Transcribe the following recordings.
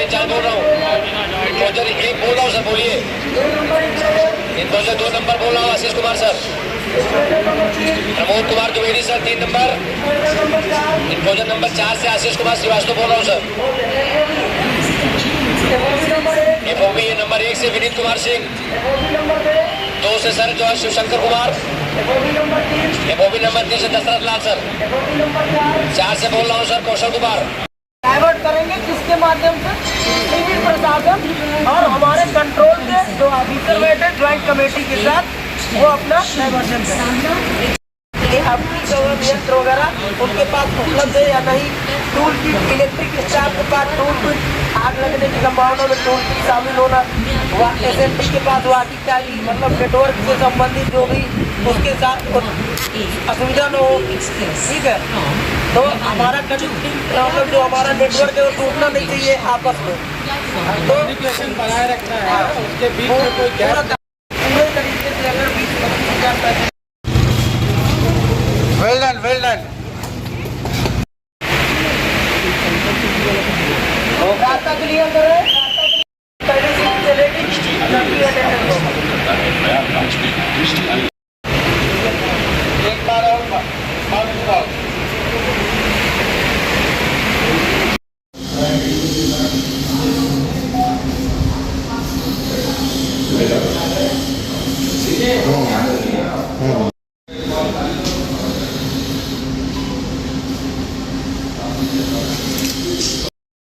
3 4 बोल रहा हूँ। इन्फोजर 1 बोल रहा हूँ सर, बोलिए। इन्फोजर 2 नंबर बोल रहा हूँ, Ashish Kumar sir. Pramod Kumar Dwivedi sir 3 number. इन्फोजर नंबर 4 से आशीष कुमार श्रीवास्तव बोल रहा हूँ सर। एफओबी नंबर 1 से विनीत कुमार सिंह। 2 से सर जो है शिवशंकर कुमार। एफओबी नंबर 3 से दशरथ लाल सर। 4 से बोल रहा हूँ सर कौशल कुमार। डाइवर्ट करेंगे किसके माध्यम से? सिविल प्रशासन और हमारे कंट्रोल के जो ऑफिसर बैठे ज्वाइंट कमेटी के साथ वो अपना डाइवर्जन करें। अपनी गवर्नमेंट यंत्र वगैरह उनके पास उपलब्ध है या नहीं? टूल किट, इलेक्ट्रिक स्टाफ के पास टूल किट, आग लगने की संभावना में टूल किट शामिल होना, एसएमटी के पास वाकी टाकी, मतलब नेटवर्क से संबंधित जो भी उसके साथ असुविधा न हो, ठीक है। तो हमारा मतलब जो हमारा नेटवर्क है वो टूटना नहीं चाहिए आपस में, तो बनाए रखना है। उसके बीच में कोई पूरे तरीके से अगर 20-25,000 पैसे। Well done, well done. रास्ता क्लियर करें, पहले से चलेगी। एक बार और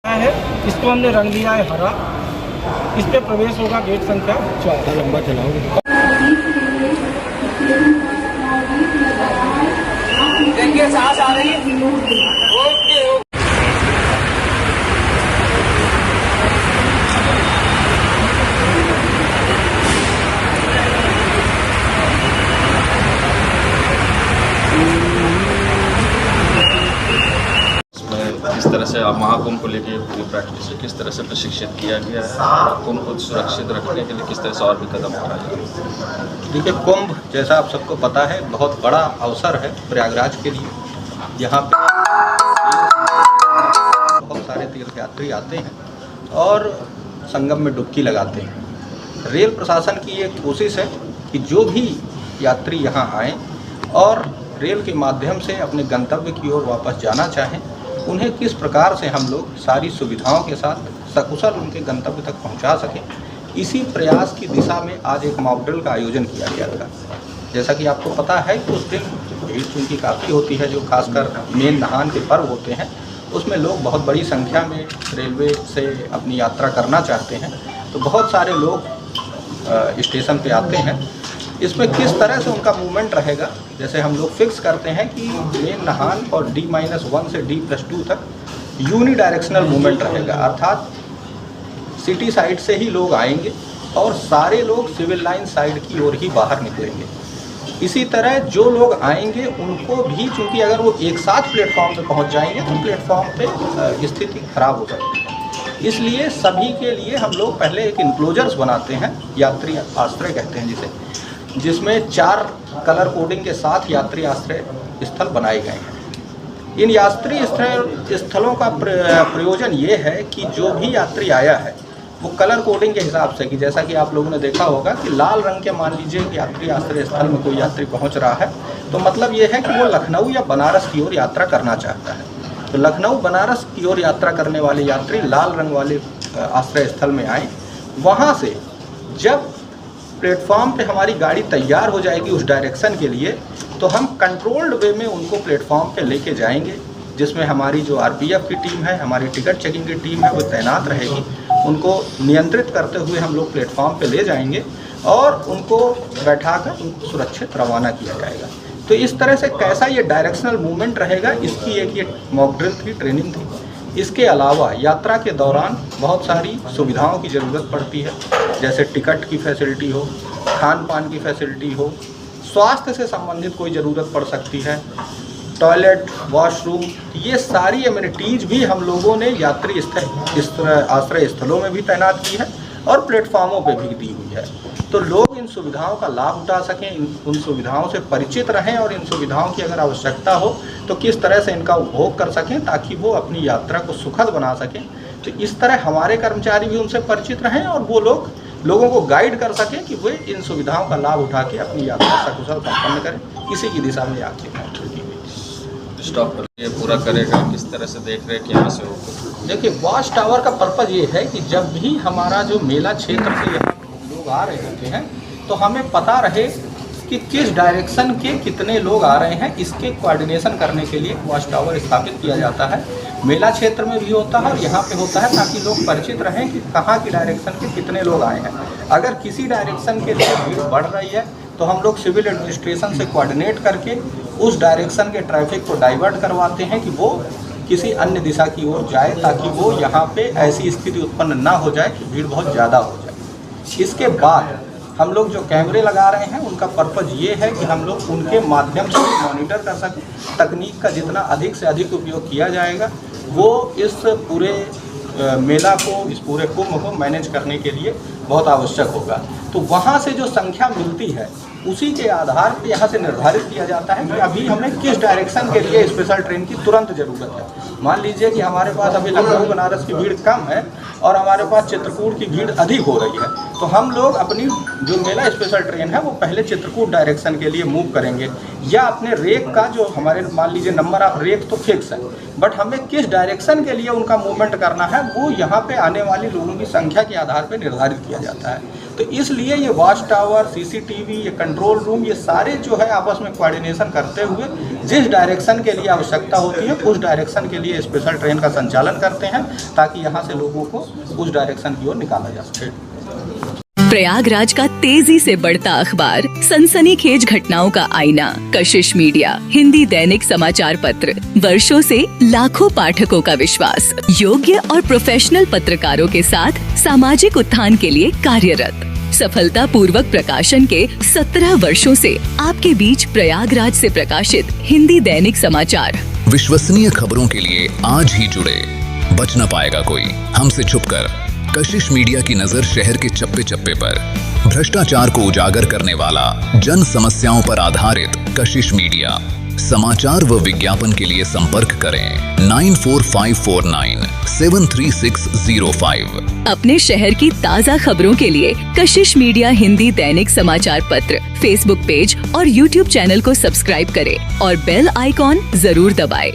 है, इसको हमने रंग दिया है हरा। इस पे प्रवेश होगा गेट संख्या 4। लंबा चलाओगे देखिए सांस आ रही है। ओके किस तरह से महाकुंभ को लेकर पूरी प्रैक्टिस है, किस तरह से प्रशिक्षित किया गया है, कुंभ को सुरक्षित रखने के लिए किस तरह से और भी कदम उठाया जा रहा है। देखिए, कुंभ जैसा आप सबको पता है बहुत बड़ा अवसर है प्रयागराज के लिए। यहाँ पे बहुत सारे तीर्थयात्री आते हैं और संगम में डुबकी लगाते हैं। रेल प्रशासन की ये कोशिश है कि जो भी यात्री यहाँ आएँ और रेल के माध्यम से अपने गंतव्य की ओर वापस जाना चाहें, उन्हें किस प्रकार से हम लोग सारी सुविधाओं के साथ सकुशल उनके गंतव्य तक पहुंचा सकें, इसी प्रयास की दिशा में आज एक मॉक ड्रिल का आयोजन किया गया था। जैसा कि आपको पता है कि उस दिन भीड़ चूँकि काफ़ी होती है, जो खासकर मेन नहान के पर्व होते हैं उसमें लोग बहुत बड़ी संख्या में रेलवे से अपनी यात्रा करना चाहते हैं, तो बहुत सारे लोग स्टेशन पे आते हैं। इसमें किस तरह से उनका मूवमेंट रहेगा, जैसे हम लोग फिक्स करते हैं कि मेन नहान और D-1 से D+2 तक यूनी डायरेक्शनल मूवमेंट रहेगा, अर्थात सिटी साइड से ही लोग आएंगे और सारे लोग सिविल लाइन साइड की ओर ही बाहर निकलेंगे। इसी तरह जो लोग आएंगे उनको भी, चूँकि अगर वो एक साथ प्लेटफॉर्म पे पहुंच जाएंगे तो प्लेटफॉर्म पे स्थिति खराब हो सकती है। इसलिए सभी के लिए हम लोग पहले एक इंक्लोजर्स बनाते हैं, यात्री आश्रय कहते हैं जिसे, जिसमें 4 कलर कोडिंग के साथ यात्री आश्रय स्थल बनाए गए हैं। इन यात्री स्थलों का प्रयोजन ये है कि जो भी यात्री आया है वो कलर कोडिंग के हिसाब से, कि जैसा कि आप लोगों ने देखा होगा कि लाल रंग के मान लीजिए कि यात्री आश्रय स्थल में कोई यात्री पहुंच रहा है, तो मतलब ये है कि वो लखनऊ या बनारस की ओर यात्रा करना चाहता है। तो लखनऊ बनारस की ओर यात्रा करने वाले यात्री लाल रंग वाले आश्रय स्थल में आए। वहाँ से जब प्लेटफॉर्म पे हमारी गाड़ी तैयार हो जाएगी उस डायरेक्शन के लिए, तो हम कंट्रोल्ड वे में उनको प्लेटफॉर्म पे लेके जाएंगे, जिसमें हमारी जो आरपीएफ की टीम है, हमारी टिकट चेकिंग की टीम है, वो तैनात रहेगी। उनको नियंत्रित करते हुए हम लोग प्लेटफॉर्म पे ले जाएंगे और उनको बैठाकर उनको सुरक्षित रवाना किया जाएगा। तो इस तरह से कैसा ये डायरेक्शनल मूवमेंट रहेगा, इसकी एक ये मॉक ड्रिल थी, ट्रेनिंग थी। इसके अलावा यात्रा के दौरान बहुत सारी सुविधाओं की ज़रूरत पड़ती है, जैसे टिकट की फैसिलिटी हो, खान पान की फैसिलिटी हो, स्वास्थ्य से संबंधित कोई ज़रूरत पड़ सकती है, टॉयलेट, वॉशरूम, ये सारी एमिनिटीज़ भी हम लोगों ने यात्री आश्रय स्थलों में भी तैनात की है और प्लेटफॉर्मों पे भी दी हुई है। तो लोग इन सुविधाओं का लाभ उठा सकें, उन सुविधाओं से परिचित रहें और इन सुविधाओं की अगर आवश्यकता हो तो किस तरह से इनका उपभोग कर सकें, ताकि वो अपनी यात्रा को सुखद बना सकें। तो इस तरह हमारे कर्मचारी भी उनसे परिचित रहें और वो लोगों को गाइड कर सकें कि वे इन सुविधाओं का लाभ उठा के अपनी यात्रा सकुशल संपन्न करें। इसी की दिशा में आज की बैठक की गई। स्टॉप ये पूरा करेगा, किस तरह से देख रहे हैं कि यहाँ से हो? देखिए, वॉच टावर का पर्पज़ ये है कि जब भी हमारा जो मेला क्षेत्र से यहाँ लोग आ रहे होते हैं तो हमें पता रहे कि किस डायरेक्शन के कितने लोग आ रहे हैं। इसके कोऑर्डिनेशन करने के लिए वॉच टावर स्थापित किया जाता है। मेला क्षेत्र में भी होता है और यहाँ पे होता है, ताकि लोग परिचित रहें कि कहाँ की डायरेक्शन के कितने लोग आए हैं। अगर किसी डायरेक्शन के लिए भीड़ बढ़ रही है तो हम लोग सिविल एडमिनिस्ट्रेशन से कोऑर्डिनेट करके उस डायरेक्शन के ट्रैफिक को डाइवर्ट करवाते हैं कि वो किसी अन्य दिशा की ओर जाए, ताकि वो यहाँ पे ऐसी स्थिति उत्पन्न ना हो जाए कि भीड़ बहुत ज़्यादा हो जाए। इसके बाद हम लोग जो कैमरे लगा रहे हैं उनका पर्पज़ ये है कि हम लोग उनके माध्यम से मॉनिटर कर सकें। तकनीक का जितना अधिक से अधिक उपयोग किया जाएगा वो इस पूरे मेला को, इस पूरे कुंभ को मैनेज करने के लिए बहुत आवश्यक होगा। तो वहाँ से जो संख्या मिलती है उसी के आधार पर यहाँ से निर्धारित किया जाता है कि अभी हमें किस डायरेक्शन के लिए स्पेशल ट्रेन की तुरंत ज़रूरत है। मान लीजिए कि हमारे पास अभी लखनऊ बनारस की भीड़ कम है और हमारे पास चित्रकूट की भीड़ अधिक हो रही है, तो हम लोग अपनी जो मेला स्पेशल ट्रेन है वो पहले चित्रकूट डायरेक्शन के लिए मूव करेंगे, या अपने रेक का जो हमारे मान लीजिए नंबर ऑफ रेक तो फिक्स है, बट हमें किस डायरेक्शन के लिए उनका मूवमेंट करना है वो यहाँ पे आने वाली लोगों की संख्या के आधार पर निर्धारित किया जाता है। तो इसलिए ये वॉच टावर, सीसीटीवी, ये कंट्रोल रूम, ये सारे जो है आपस में कोऑर्डिनेशन करते हुए जिस डायरेक्शन के लिए आवश्यकता होती है उस डायरेक्शन के लिए स्पेशल ट्रेन का संचालन करते हैं, ताकि यहाँ से लोगों को उस डायरेक्शन की ओर निकाला जा सके। प्रयागराज का तेजी से बढ़ता अखबार, सनसनीखेज घटनाओं का आईना, कशिश मीडिया, हिंदी दैनिक समाचार पत्र, वर्षों से लाखों पाठकों का विश्वास, योग्य और प्रोफेशनल पत्रकारों के साथ सामाजिक उत्थान के लिए कार्यरत, सफलता पूर्वक प्रकाशन के 17 वर्षों से आपके बीच प्रयागराज से प्रकाशित हिंदी दैनिक समाचार। विश्वसनीय खबरों के लिए आज ही जुड़े, बच न पाएगा कोई हमसे छुपकर। कशिश मीडिया की नजर शहर के चप्पे चप्पे पर, भ्रष्टाचार को उजागर करने वाला, जन समस्याओं पर आधारित कशिश मीडिया। समाचार व विज्ञापन के लिए संपर्क करें 94549 73605। अपने शहर की ताज़ा खबरों के लिए कशिश मीडिया हिंदी दैनिक समाचार पत्र फेसबुक पेज और यूट्यूब चैनल को सब्सक्राइब करें और बेल आइकॉन जरूर दबाएं।